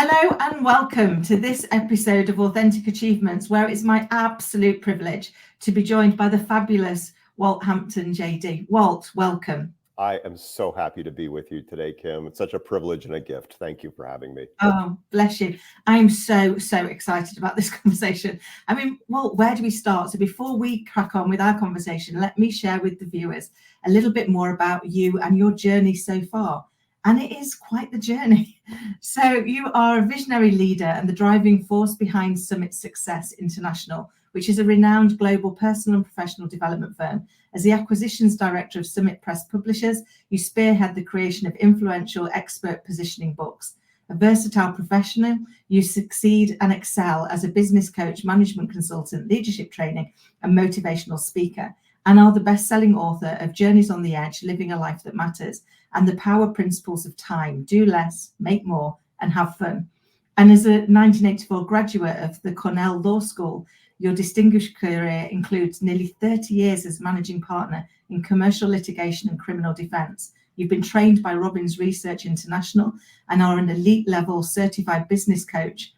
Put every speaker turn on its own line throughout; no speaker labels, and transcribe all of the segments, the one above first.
Hello and welcome to this episode of Authentic Achievements, where it's my absolute privilege to be joined by the fabulous Walt Hampton, JD. Walt, welcome.
I am so happy to be with you today, Kim. It's such a privilege and a gift. Thank you for having me.
Oh, bless you. I'm so excited about this conversation. I mean, Walt, where do we start? So before we crack on with our conversation, let me share with the viewers a little bit more about you and your journey so far. And it is quite the journey. So you are a visionary leader and the driving force behind Summit Success International, which is a renowned global personal and professional development firm. As the acquisitions director of Summit Press Publishers, you spearhead the creation of influential expert positioning books. A versatile professional, you succeed and excel as a business coach, management consultant, leadership training, and motivational speaker, and are the best-selling author of Journeys on the Edge, Living a Life That Matters, and the Power Principles of Time, Do Less, Make More, and Have Fun. And as a 1984 graduate of the Cornell Law School, your distinguished career includes nearly 30 years as managing partner in commercial litigation and criminal defense. You've been trained by Robbins Research International and are an elite level certified business coach,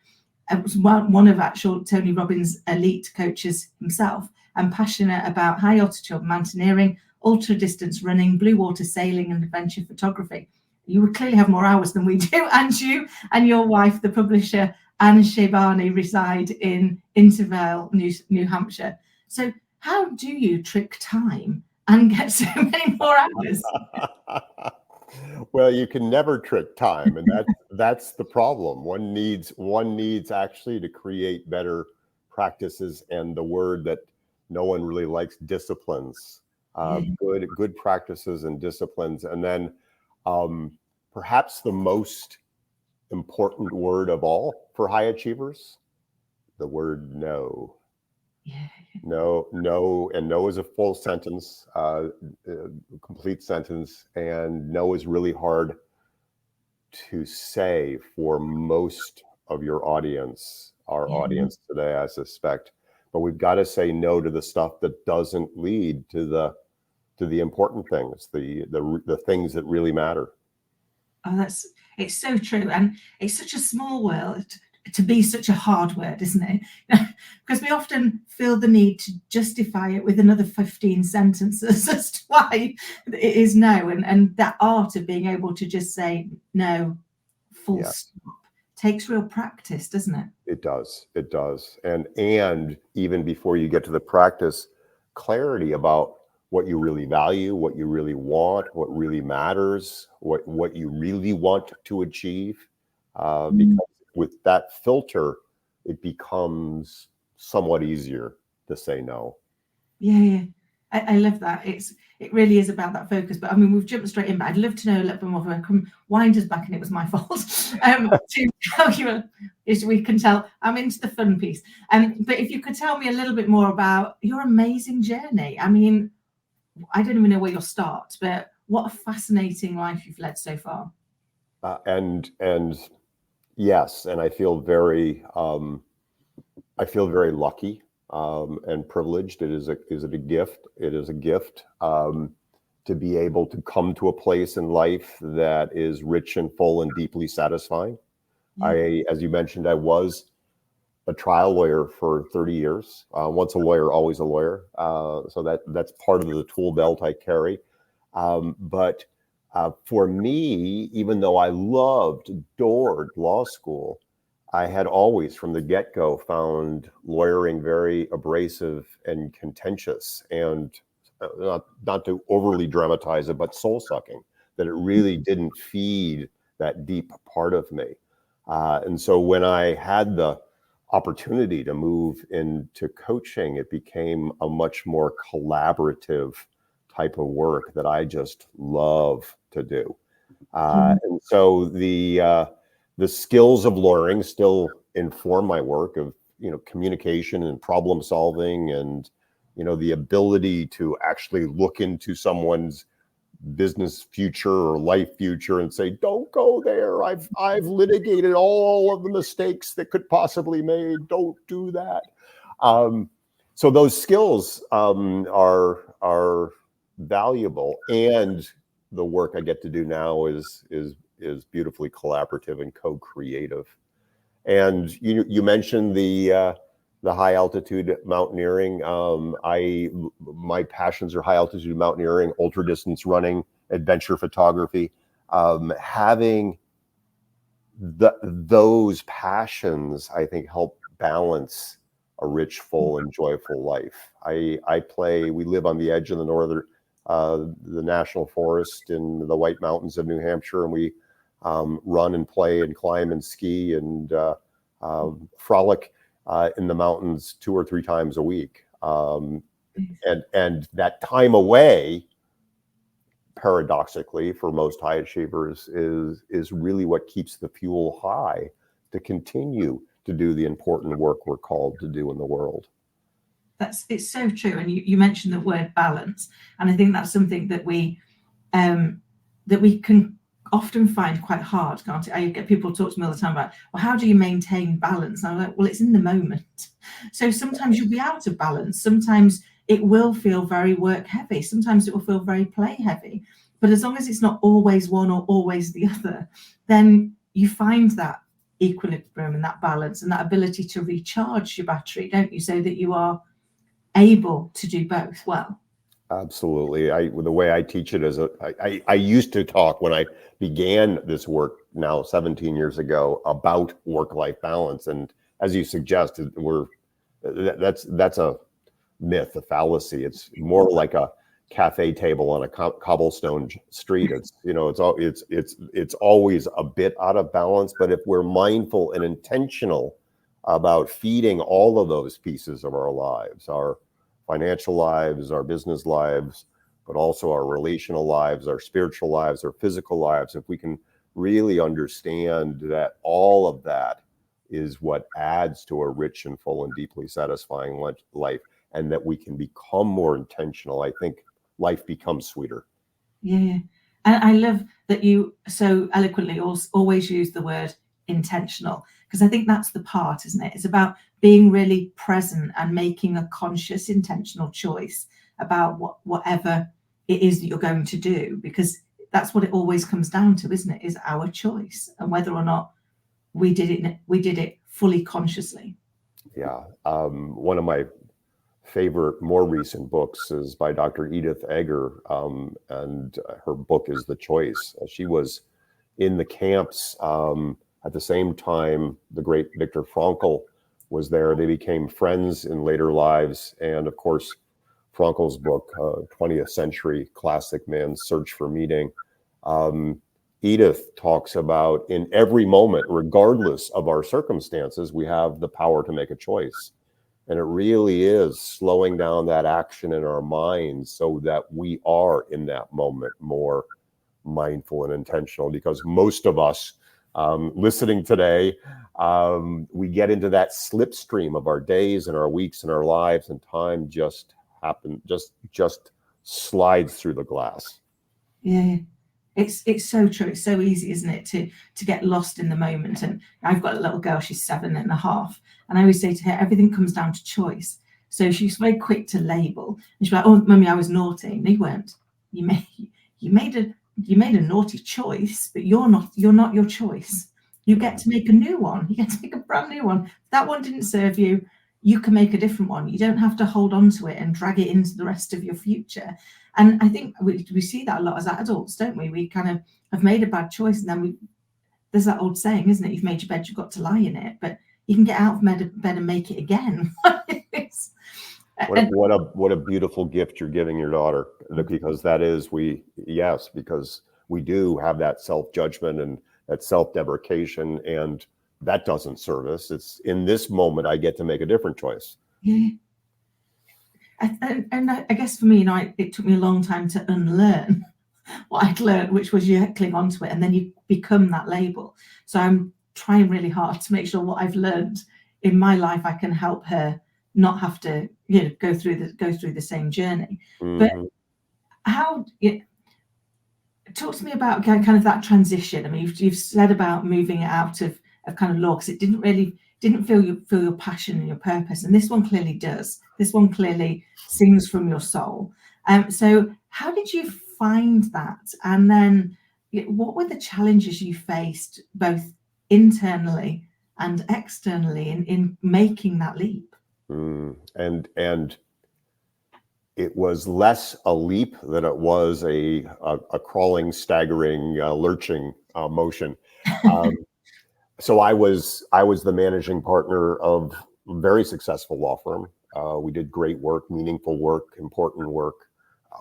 one of actual Tony Robbins' elite coaches himself, and passionate about high altitude mountaineering, ultra distance running, blue water sailing, and adventure photography. You would clearly have more hours than we do, and you and your wife, the publisher Anne Shebani, reside in Intervale, New Hampshire. So how do you trick time and get so many more hours?
Well, you can never trick time, and that's the problem. One needs actually to create better practices, and the word that no one really likes, disciplines. Good practices and disciplines, and then perhaps the most important word of all for high achievers, the word no. No, and no is a full sentence, complete sentence, and no is really hard to say for most of your audience, our audience today, I suspect. But we've got to say no to the stuff that doesn't lead to the important things, the things that really matter.
Oh, it's so true, and it's such a small world to be such a hard word, isn't it? Because we often feel the need to justify it with another 15 sentences as to why it is no, and that art of being able to just say no, full stop, takes real practice, doesn't it?
It does. And even before you get to the practice, clarity about what you really value, what you really want, what really matters, what you really want to achieve. Because with that filter, it becomes somewhat easier to say no.
Yeah. I love that. It really is about that focus. But I mean, we've jumped straight in, but I'd love to know a little bit more. Come wind us back, and it was my fault. To tell you, as we can tell, I'm into the fun piece. But if you could tell me a little bit more about your amazing journey. I mean, I don't even know where you'll start, but what a fascinating life you've led so far.
And yes, and I feel very lucky and privileged. It is a gift. It is a gift to be able to come to a place in life that is rich and full and deeply satisfying. As you mentioned, I was a trial lawyer for 30 years. Once a lawyer, always a lawyer. So that's part of the tool belt I carry. But for me, even though I adored law school, I had always, from the get-go, found lawyering very abrasive and contentious, and not to overly dramatize it, but soul-sucking, that it really didn't feed that deep part of me. And so when I had the opportunity to move into coaching, it became a much more collaborative type of work that I just love to do. And so the skills of lawyering still inform my work of, communication and problem solving, and, the ability to actually look into someone's business future or life future and say, don't go there. I've litigated all of the mistakes that could possibly be made. Don't do that. So those skills are valuable, and the work I get to do now is beautifully collaborative and co-creative. And you mentioned the high altitude mountaineering. My passions are high altitude mountaineering, ultra distance running, adventure photography. Having those passions, I think, help balance a rich, full, and joyful life. We live on the edge of the national forest in the White Mountains of New Hampshire, and we run and play and climb and ski and frolic in the mountains 2 or 3 times a week. And that time away, paradoxically, for most high achievers, is really what keeps the fuel high to continue to do the important work we're called to do in the world.
It's so true. And you mentioned the word balance, and I think that's something that we can often find quite hard, can't it? I get people talk to me all the time about, well, how do you maintain balance? And I'm like, well, it's in the moment. So sometimes you'll be out of balance. Sometimes it will feel very work heavy. Sometimes it will feel very play heavy. But as long as it's not always one or always the other, then you find that equilibrium and that balance and that ability to recharge your battery, don't you? So that you are able to do both well.
Absolutely. The way I teach it is, I used to talk when I began this work now 17 years ago about work-life balance. And as you suggested, that's a myth, a fallacy. It's more like a cafe table on a cobblestone street. It's always a bit out of balance. But if we're mindful and intentional about feeding all of those pieces of our lives, our financial lives, our business lives, but also our relational lives, our spiritual lives, our physical lives, if we can really understand that all of that is what adds to a rich and full and deeply satisfying life, and that we can become more intentional, I think life becomes sweeter.
Yeah. And I love that you so eloquently always use the word intentional, because I think that's the part, isn't it? It's about being really present and making a conscious, intentional choice about whatever it is that you're going to do, because that's what it always comes down to, isn't it? Is our choice, and whether or not we did it fully consciously.
Yeah. One of my favorite, more recent books is by Dr. Edith Eger, and her book is The Choice. She was in the camps at the same time the great Viktor Frankl was there. They became friends in later lives. And of course, Frankl's book, 20th Century Classic, Man's Search for Meaning. Edith talks about in every moment, regardless of our circumstances, we have the power to make a choice. And it really is slowing down that action in our minds so that we are in that moment more mindful and intentional, because most of us listening today, we get into that slipstream of our days and our weeks and our lives, and time just slides through the glass.
Yeah, it's so true. It's so easy, isn't it, to get lost in the moment. And I've got a little girl, she's 7.5, and I always say to her, everything comes down to choice. So she's very quick to label, and she's like, "Oh, mummy, I was naughty." No, you weren't. You made a naughty choice, but you're not your choice. You get to make a new one. You get to make a brand new one. If that one didn't serve you, you can make a different one. You don't have to hold on to it and drag it into the rest of your future. And I think we see that a lot as adults, don't we? We kind of have made a bad choice, and then there's that old saying, isn't it? You've made your bed, you've got to lie in it. But you can get out of bed and make it again.
What a beautiful gift you're giving your daughter, because that is, because we do have that self-judgment and that self-deprecation, and that doesn't serve us. It's in this moment I get to make a different choice.
Yeah. And I guess for me, it took me a long time to unlearn what I'd learned, which was you cling onto it and then you become that label. So I'm trying really hard to make sure what I've learned in my life, I can help her not have to, go through the same journey.
Mm-hmm.
But talk to me about kind of that transition. I mean, you've said about moving out of kind of law, because it didn't feel your passion and your purpose, and this one clearly does. This one clearly sings from your soul. So how did you find that? And then what were the challenges you faced both internally and externally in making that leap.
And it was less a leap than it was a crawling, staggering, lurching motion. So I was the managing partner of a very successful law firm. We did great work, meaningful work, important work.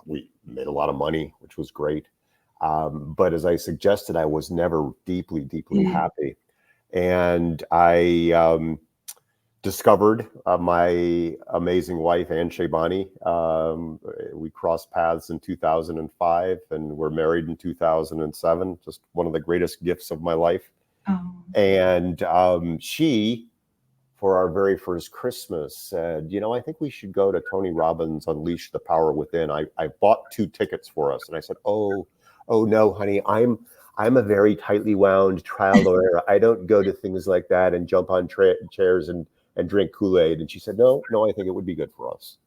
We made a lot of money, which was great. But as I suggested, I was never deeply happy. And I discovered my amazing wife, Ann Shabani. We crossed paths in 2005 and we're married in 2007. Just one of the greatest gifts of my life.
Oh.
And she, for our very first Christmas, said, I think we should go to Tony Robbins' Unleash the Power Within. I bought 2 tickets for us. And I said, oh no, honey, I'm a very tightly wound trial lawyer. I don't go to things like that and jump on chairs and drink Kool-Aid. And she said, no, I think it would be good for us.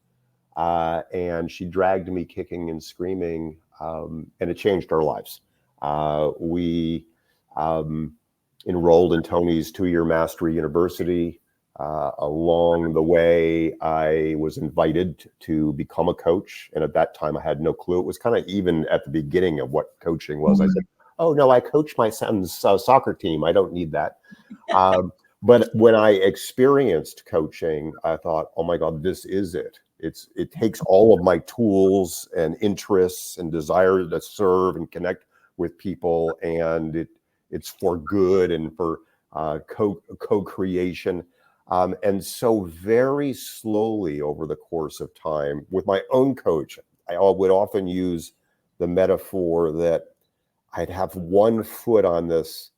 And she dragged me kicking and screaming, and it changed our lives. We enrolled in Tony's 2-year Mastery University. Along the way, I was invited to become a coach. And at that time, I had no clue. It was kind of even at the beginning of what coaching was. I said, oh, no, I coach my son's soccer team. I don't need that. But when I experienced coaching, I thought, oh, my God, this is it. It takes all of my tools and interests and desire to serve and connect with people. And it's for good and for co-creation. And so very slowly over the course of time with my own coach, I would often use the metaphor that I'd have one foot on this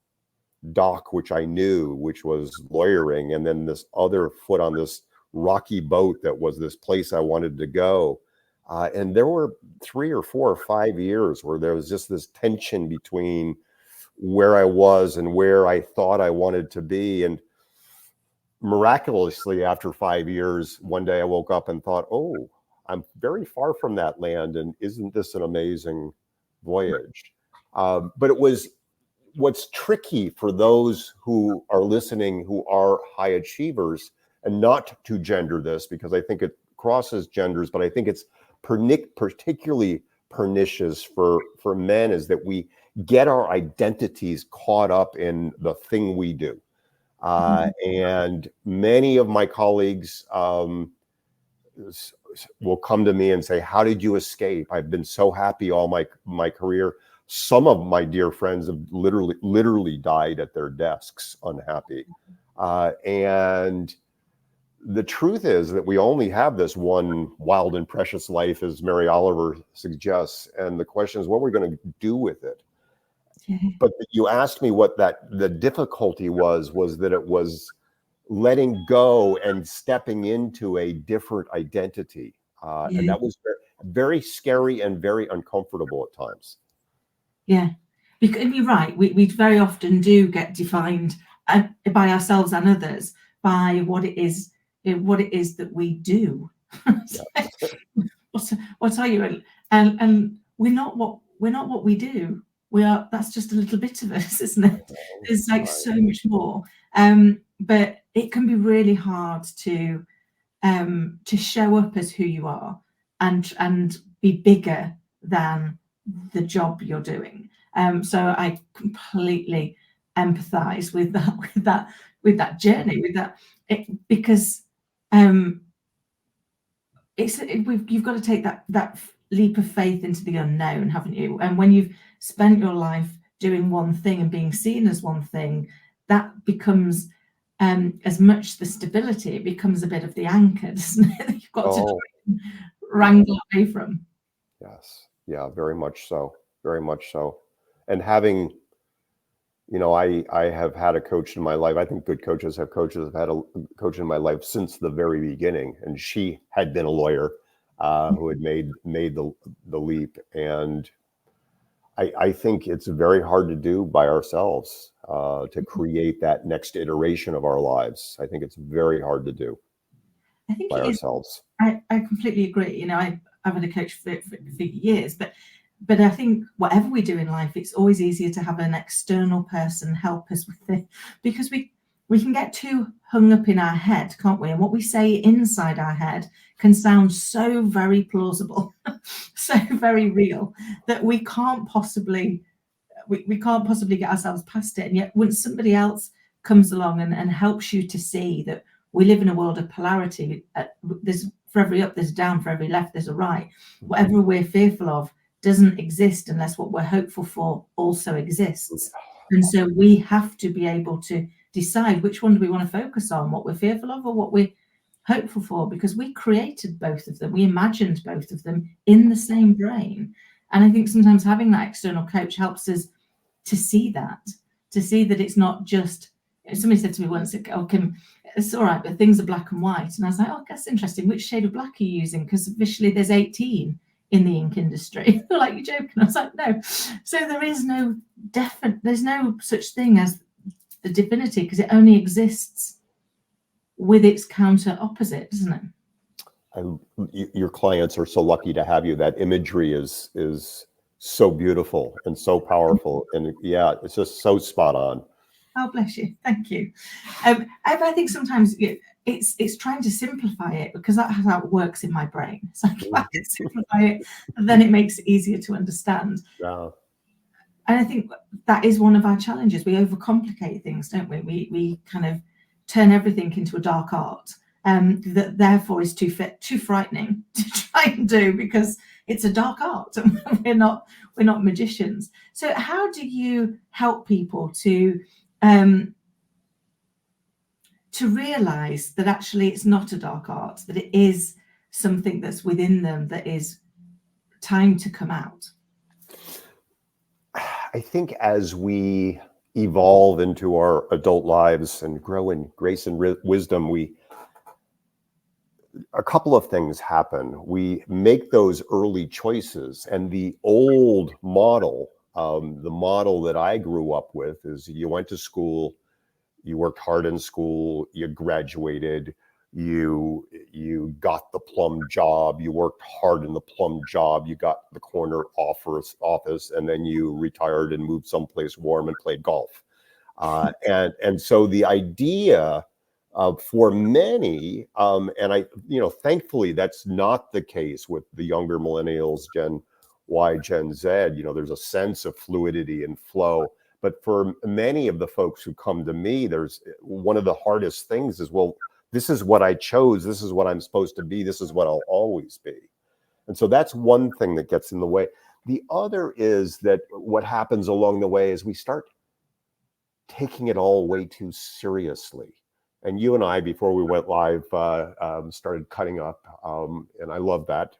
dock, which I knew, which was lawyering, and then this other foot on this rocky boat that was this place I wanted to go. And there were 3 or 4 or 5 years where there was just this tension between where I was and where I thought I wanted to be. And miraculously, after 5 years, one day I woke up and thought, oh, I'm very far from that land. And isn't this an amazing voyage? But it was what's tricky for those who are listening, who are high achievers, and not to gender this because I think it crosses genders, but I think it's particularly pernicious for men, is that we get our identities caught up in the thing we do. And many of my colleagues will come to me and say, how did you escape? I've been so happy all my career. Some of my dear friends have literally died at their desks unhappy. And the truth is that we only have this one wild and precious life, as Mary Oliver suggests. And the question is, what we're going to do with it? But you asked me what the difficulty was that it was letting go and stepping into a different identity. And that was very scary and very uncomfortable at times.
Yeah, because you're right. We very often do get defined by ourselves and others by what it is that we do. What are you? And we're not what we do. We are. That's just a little bit of us, isn't it? There's like so much more. But it can be really hard to show up as who you are and be bigger than the job you're doing. So I completely empathize with that journey, because you've got to take that leap of faith into the unknown, haven't you? And when you've spent your life doing one thing and being seen as one thing, that becomes as much the stability. It becomes a bit of the anchor, doesn't it? That you've got to wrangle away from.
Yes. Yeah, very much so. Very much so. And having, I have had a coach in my life. I think good coaches have coaches. I've had a coach in my life since the very beginning. And she had been a lawyer who had made the leap. And I think it's very hard to do by ourselves, to create that next iteration of our lives. I think it's very hard to do by ourselves.
I completely agree. I've had a coach for years, but I think whatever we do in life, it's always easier to have an external person help us with it, because we can get too hung up in our head, can't we? And what we say inside our head can sound so very plausible, so very real, that we can't possibly get ourselves past it. And yet when somebody else comes along and helps you to see that we live in a world of polarity, there's for every up, there's a down, for every left, there's a right. Whatever we're fearful of doesn't exist unless what we're hopeful for also exists. And so we have to be able to decide which one do we want to focus on, what we're fearful of or what we're hopeful for, because we created both of them. We imagined both of them in the same brain. And I think sometimes having that external coach helps us to see that it's not just, somebody said to me once, oh, Kim, it's all right, but things are black and white. And I was like, oh, that's interesting. Which shade of black are you using? Because visually there's 18 in the ink industry. They're like, you're joking. I was like, no. So there is no there's no such thing as the divinity, because it only exists with its counter opposite, doesn't it?
And your clients are so lucky to have you. That imagery is so beautiful and so powerful. And yeah, it's just so spot on.
Oh, bless you. Thank you. I think sometimes it's trying to simplify it, because that's how it works in my brain. It's like, if I can simplify it, then it makes it easier to understand.
Yeah.
And I think that is one of our challenges. We overcomplicate things, don't we? We kind of turn everything into a dark art, that therefore is too frightening to try and do, because it's a dark art and we're not magicians. So how do you help people to realize that actually it's not a dark art, that it is something that's within them that is time to come out?
I think as we evolve into our adult lives and grow in grace and wisdom, a couple of things happen. We make those early choices, and the old model, the model that I grew up with, is you went to school, you worked hard in school, you graduated, you got the plum job, you worked hard in the plum job, you got the corner office, and then you retired and moved someplace warm and played golf. And so the idea for many, and I, thankfully that's not the case with the younger millennials, Gen Y, Gen Z. There's a sense of fluidity and flow. But for many of the folks who come to me, there's one of the hardest things is, well, this is what I chose. This is what I'm supposed to be. This is what I'll always be. And so that's one thing that gets in the way. The other is that what happens along the way is we start taking it all way too seriously. And you and I, before we went live, started cutting up, and I love that,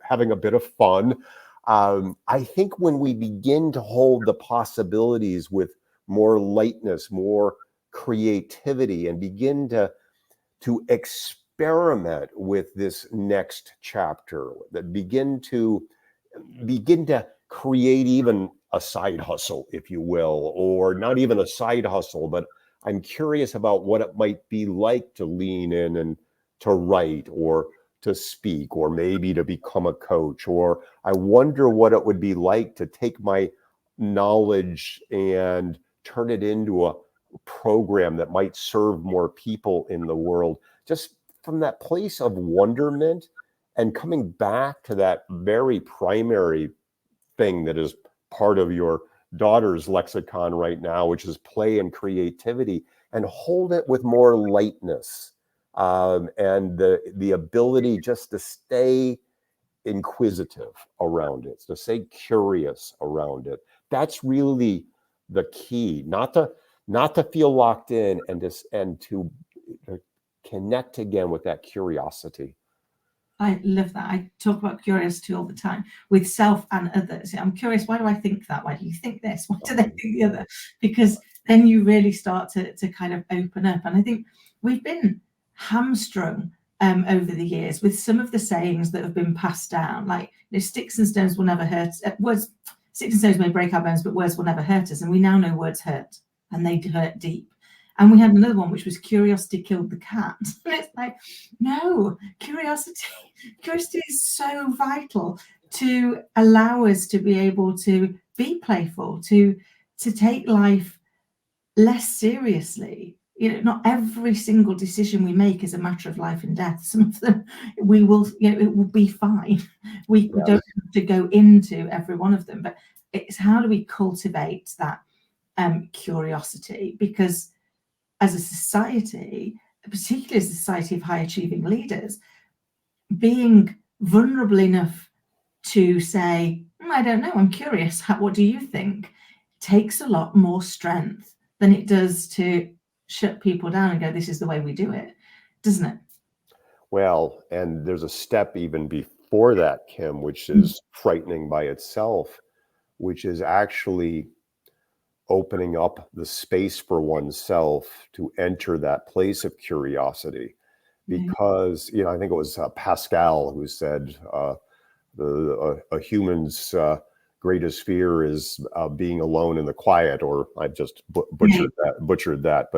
having a bit of fun. I think when we begin to hold the possibilities with more lightness, more creativity, and begin to experiment with this next chapter, that begin to create even a side hustle, if you will, or not even a side hustle, but I'm curious about what it might be like to lean in and to write or to speak, or maybe to become a coach, or I wonder what it would be like to take my knowledge and turn it into a program that might serve more people in the world, just from that place of wonderment and coming back to that very primary thing that is part of your daughter's lexicon right now, which is play and creativity, and hold it with more lightness, and the ability just to stay inquisitive around it, to stay curious around it. That's really the key, not to feel locked in, and to connect again with that curiosity.
I love that. I talk about curiosity all the time with self and others. I'm curious, why do I think that? Why do you think this? Why do they think the other? Because then you really start to kind of open up. And I think we've been hamstrung over the years with some of the sayings that have been passed down, like, sticks and stones will never hurt. Sticks and stones may break our bones, but words will never hurt us. And we now know words hurt, and they hurt deep. And we had another one, which was curiosity killed the cat. And it's like, no, curiosity is so vital to allow us to be able to be playful, to take life less seriously, not every single decision we make is a matter of life and death. Some of them we will, it will be fine. We don't have to go into every one of them, but it's how do we cultivate that curiosity? Because as a society, particularly as a society of high achieving leaders, being vulnerable enough to say, I don't know, I'm curious, what do you think, takes a lot more strength than it does to shut people down and go, this is the way we do it, doesn't it?
Well, and there's a step even before that, Kim, which is frightening by itself, which is actually opening up the space for oneself to enter that place of curiosity. Because, I think it was Pascal who said a human's greatest fear is being alone in the quiet, or I just butchered that.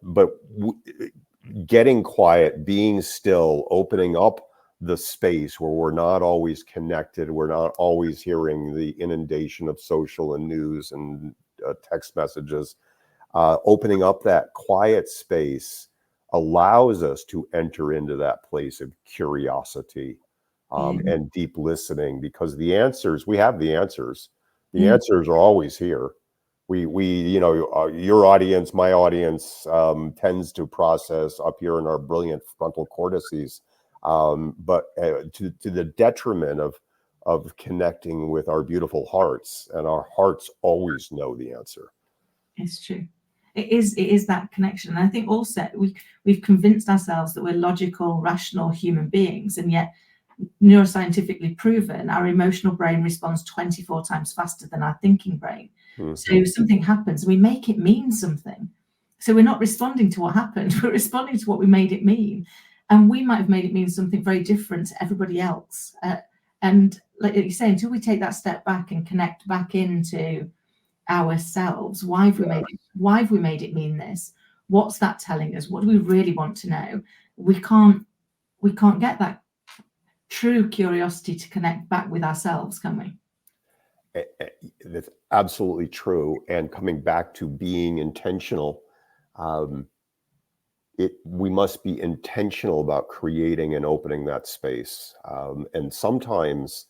But getting quiet, being still, opening up the space where we're not always connected, we're not always hearing the inundation of social and news and text messages, opening up that quiet space allows us to enter into that place of curiosity and deep listening, because we have the answers. The answers are always here. Your audience, my audience, tends to process up here in our brilliant frontal cortices, but to the detriment of connecting with our beautiful hearts, and our hearts always know the answer.
It's true. It is that connection. And I think also we've convinced ourselves that we're logical, rational human beings, and yet neuroscientifically proven our emotional brain responds 24 times faster than our thinking brain. So something happens, we make it mean something. So we're not responding to what happened, we're responding to what we made it mean. And we might have made it mean something very different to everybody else. And like you say, until we take that step back and connect back into ourselves, why have we made it mean this? What's that telling us? What do we really want to know? We can't get that true curiosity to connect back with ourselves, can we?
That's absolutely true. And coming back to being intentional, we must be intentional about creating and opening that space. And sometimes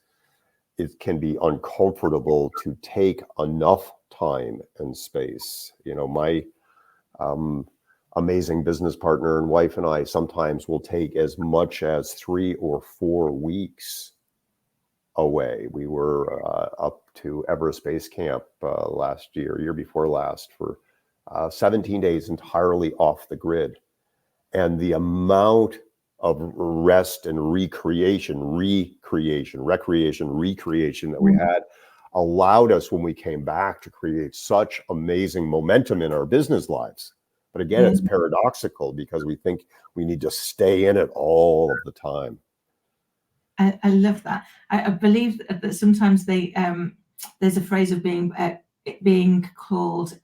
it can be uncomfortable to take enough time and space. My amazing business partner and wife and I sometimes will take as much as 3 or 4 weeks away. We were up to Everest Base Camp year before last, for 17 days entirely off the grid. And the amount of rest and recreation that we had allowed us, when we came back, to create such amazing momentum in our business lives. But again, it's paradoxical, because we think we need to stay in it all of the time.
I love that. I believe that sometimes there's a phrase of being called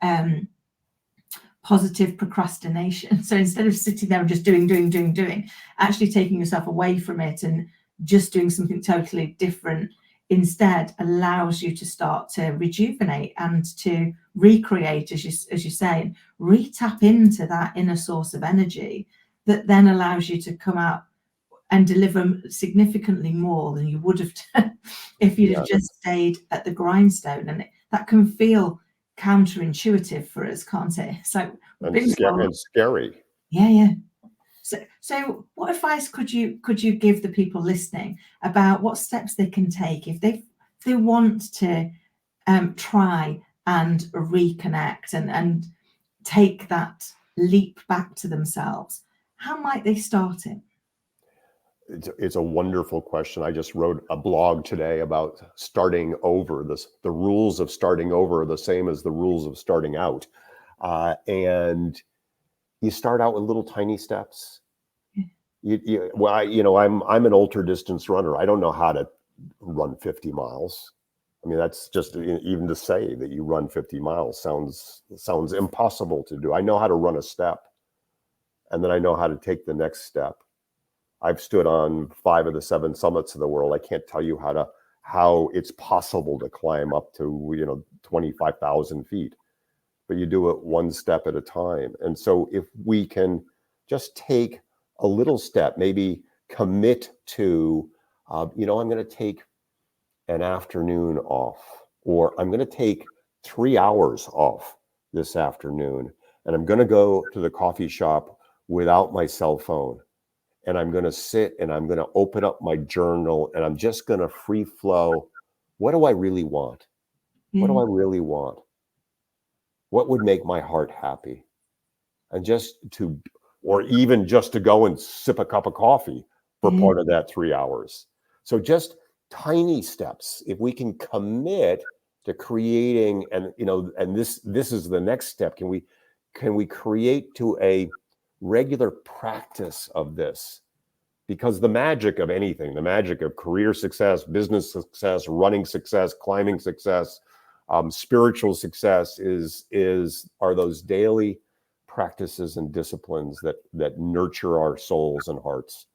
positive procrastination. So instead of sitting there and just doing, actually taking yourself away from it and just doing something totally different instead allows you to start to rejuvenate and to recreate, as you say, and re-tap into that inner source of energy that then allows you to come out and deliver significantly more than you would have done if you'd have just stayed at the grindstone. And that can feel counterintuitive for us, can't it? So
and scary.
Yeah. So what advice could you give the people listening about what steps they can take if they want to try and reconnect and take that leap back to themselves? How might they start it?
It's a wonderful question. I just wrote a blog today about starting over. The rules of starting over are the same as the rules of starting out. And you start out with little tiny steps. I'm an ultra distance runner. I don't know how to run 50 miles. I mean, that's just, even to say that you run 50 miles sounds impossible to do. I know how to run a step, and then I know how to take the next step. I've stood on 5 of the 7 summits of the world. I can't tell you how it's possible to climb up to 25,000 feet. but you do it one step at a time. And so if we can just take a little step, maybe commit to, I'm going to take an afternoon off, or I'm going to take 3 hours off this afternoon, and I'm going to go to the coffee shop without my cell phone. And I'm going to sit and I'm going to open up my journal and I'm just going to free flow. What do I really want? What do I really want? What would make my heart happy? And or even just to go and sip a cup of coffee for part of that 3 hours. So just tiny steps. If we can commit to creating, and this is the next step. Can we create to a regular practice of this? Because the magic of anything, the magic of career success, business success, running success, climbing success, spiritual success are those daily practices and disciplines that nurture our souls and hearts.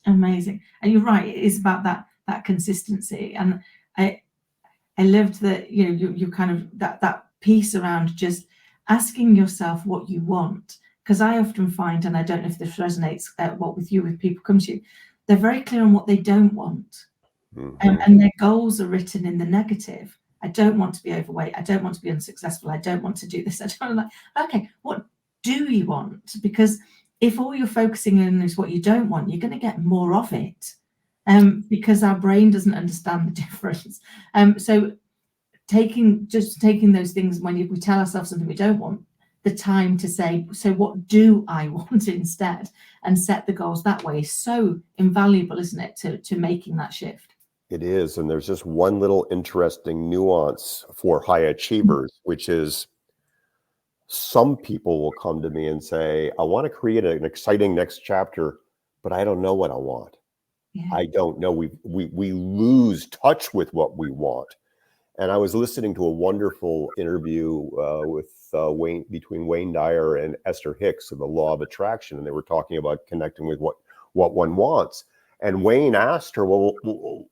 Amazing. And you're right, it is about that consistency. And I loved that, you kind of that piece around just asking yourself what you want. Because I often find, and I don't know if this resonates with people come to you, they're very clear on what they don't want. And their goals are written in the negative. I don't want to be overweight. I don't want to be unsuccessful. I don't want to do this. Okay, what do you want? Because if all you're focusing on is what you don't want, you're going to get more of it, because our brain doesn't understand the difference. So taking those things, when we tell ourselves something we don't want, the time to say, so what do I want instead, and set the goals that way is so invaluable, isn't it, to making that shift?
It is. And there's just one little interesting nuance for high achievers, which is some people will come to me and say, I want to create an exciting next chapter, but I don't know what I want. Yeah. I don't know. We lose touch with what we want. And I was listening to a wonderful interview between Wayne Dyer and Esther Hicks of the Law of Attraction, and they were talking about connecting with what one wants. And Wayne asked her, "Well,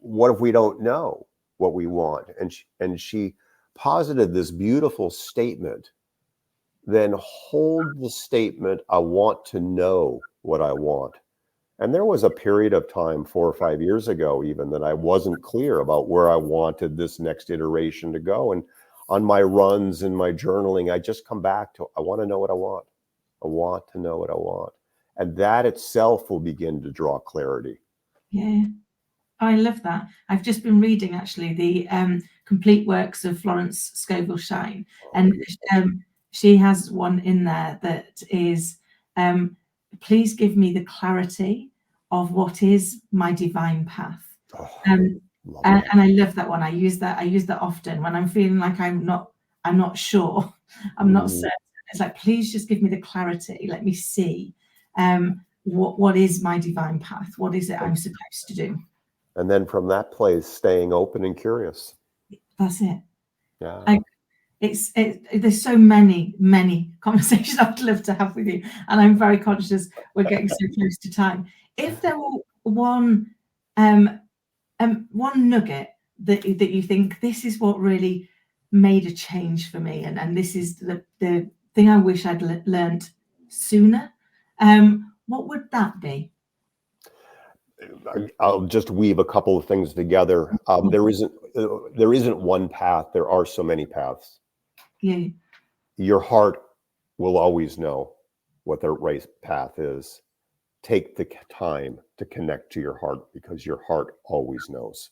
what if we don't know what we want?" And she posited this beautiful statement. Then hold the statement, "I want to know what I want." And there was a period of time 4 or 5 years ago even that I wasn't clear about where I wanted this next iteration to go. And on my runs and my journaling, I just come back to, I want to know what I want. I want to know what I want. And that itself will begin to draw clarity.
Yeah, I love that. I've just been reading actually the complete works of Florence Scovel Shine. And she has one in there that is, please give me the clarity of what is my divine path. And I love that one. I use that often when I'm feeling like I'm not sure, I'm not certain. It's like, please just give me the clarity. Let me see what is my divine path. What is it I'm supposed to do?
And then from that place, staying open and curious.
That's it.
Yeah.
There's so many conversations I'd love to have with you, and I'm very conscious we're getting so close to time. If there were one nugget that you think, this is what really made a change for me, and this is the thing I wish I'd learned sooner, what would that be?
I'll just weave a couple of things together. There isn't one path. There are so many paths.
Yeah.
Your heart will always know what the right path is. Take the time to connect to your heart, because your heart always knows.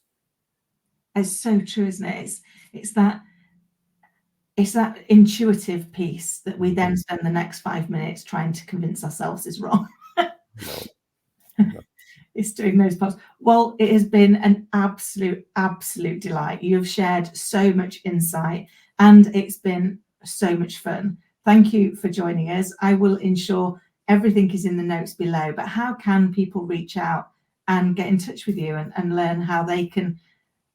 It's so true, isn't it? It's that intuitive piece that we then spend the next 5 minutes trying to convince ourselves is wrong. No. It's doing those parts. Well, it has been an absolute delight. You have shared so much insight, and it's been so much fun. Thank you for joining us. I will ensure everything is in the notes below, but how can people reach out and get in touch with you and learn how they can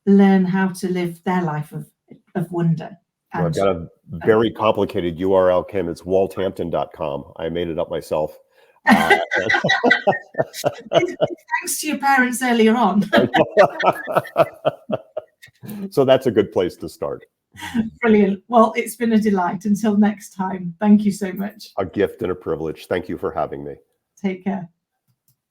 learn how to live their life of wonder?
Well, I've got a very complicated URL, Kim. It's walthampton.com. I made it up myself.
Thanks to your parents earlier on.
So that's a good place to start.
Brilliant. Well, it's been a delight. Until next time, thank you so much.
A gift and a privilege. Thank you for having me.
Take care.